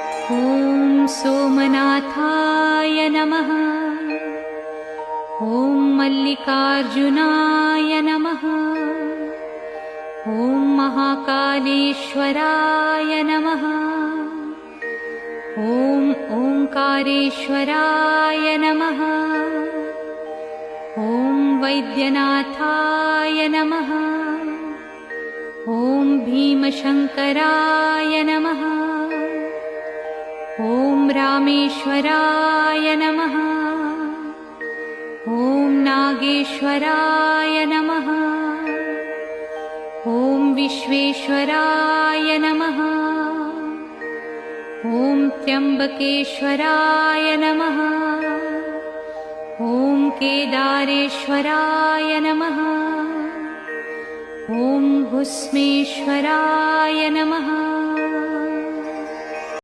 ॐ सोमनाथाय नमः। ॐ मल्लिकार्जुनाय नमः। ॐ महाकालेश्वराय नमः। ॐ ओंकारेश्वराय नमः। ॐ वैद्यनाथाय नमः। ॐ भीमशंकराय नमः। ॐ रामेश्वराय नमः। ॐ नागेश्वराय नमः। ॐ विश्वेश्वराय नमः। ॐ त्र्यंबकेश्वराय नमः। ॐ केदारेश्वराय नमः। ॐ भुस्मेश्वराय नमः।